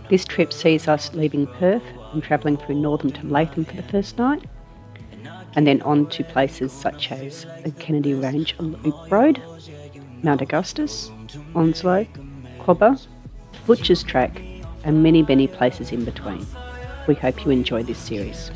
This trip sees us leaving Perth and travelling through Northern to Latham for the first night, and then on to places such as the Kennedy Range Loop Road, Mount Augustus, Onslow, Quobba, Butcher's Track, and many, many places in between. We hope you enjoy this series.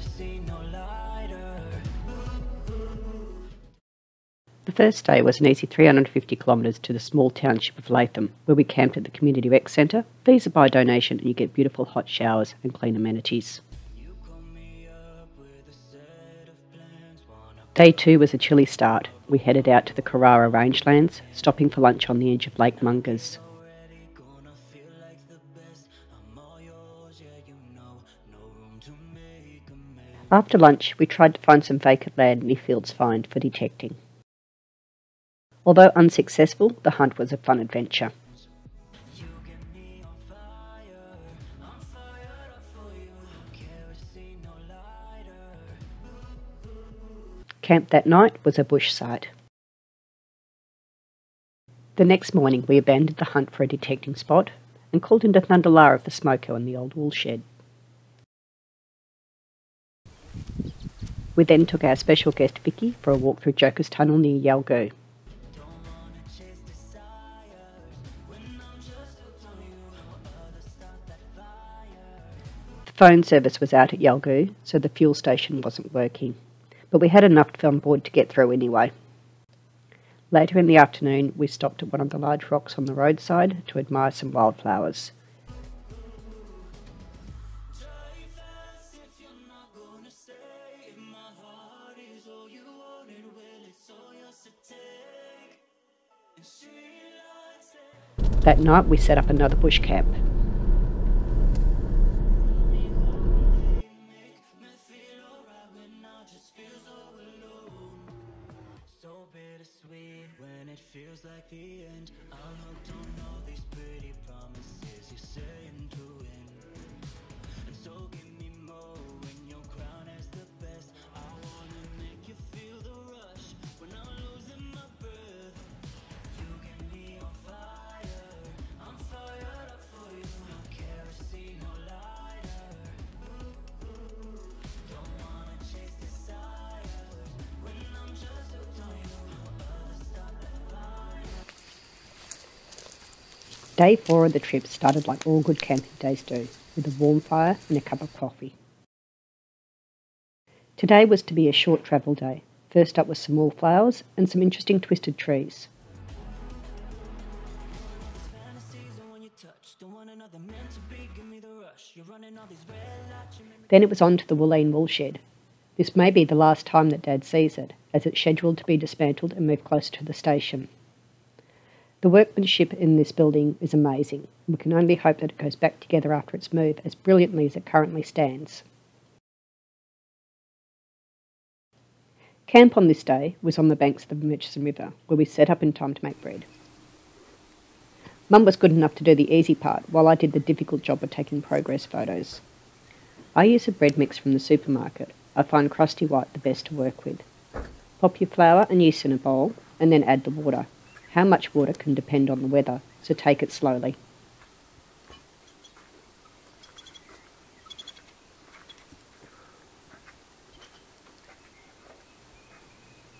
The first day was an easy 350 kilometres to the small township of Latham, where we camped at the Community Rec Centre. These are by donation and you get beautiful hot showers and clean amenities. Day 2 was a chilly start. We headed out to the Karara Rangelands, stopping for lunch on the edge of Lake Mungers. After lunch, we tried to find some vacant land near Fields Find for detecting. Although unsuccessful, the hunt was a fun adventure. Camp that night was a bush site. The next morning we abandoned the hunt for a detecting spot and called into Thunderlara for smoko in the old wool shed. We then took our special guest Vicky for a walk through Joker's Tunnel near Yalgoo. The phone service was out at Yalgoo, so the fuel station wasn't working, but we had enough on board to get through anyway. Later in the afternoon, we stopped at one of the large rocks on the roadside to admire some wildflowers. That night we set up another bush camp. Day 4 of the trip started like all good camping days do, with a warm fire and a cup of coffee. Today was to be a short travel day. First up was some wildflowers and some interesting twisted trees. Then it was on to the Woolleen woolshed. This may be the last time that Dad sees it, as it's scheduled to be dismantled and moved closer to the station. The workmanship in this building is amazing. We can only hope that it goes back together after its move as brilliantly as it currently stands. Camp on this day was on the banks of the Murchison River, where we set up in time to make bread. Mum was good enough to do the easy part, while I did the difficult job of taking progress photos. I use a bread mix from the supermarket. I find crusty white the best to work with. Pop your flour and yeast in a bowl, and then add the water. How much water can depend on the weather, so take it slowly.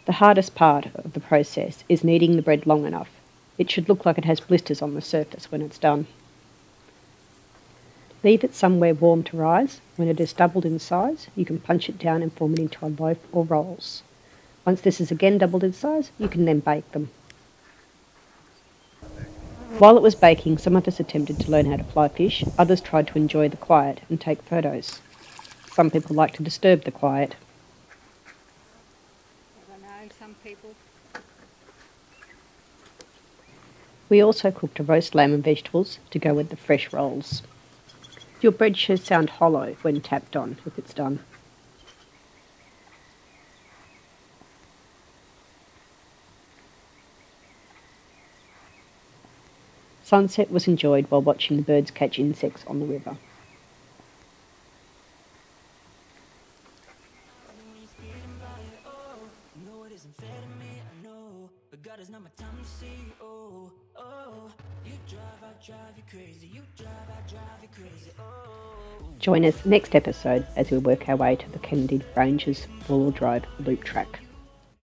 The hardest part of the process is kneading the bread long enough. It should look like it has blisters on the surface when it's done. Leave it somewhere warm to rise. When it is doubled in size, you can punch it down and form it into a loaf or rolls. Once this is again doubled in size, you can then bake them. While it was baking, some of us attempted to learn how to fly fish, others tried to enjoy the quiet and take photos. Some people like to disturb the quiet. I don't know, some people. We also cooked a roast lamb and vegetables to go with the fresh rolls. Your bread should sound hollow when tapped on if it's done. Sunset was enjoyed while watching the birds catch insects on the river. Join us next episode as we work our way to the Kennedy Ranges four-wheel drive loop track.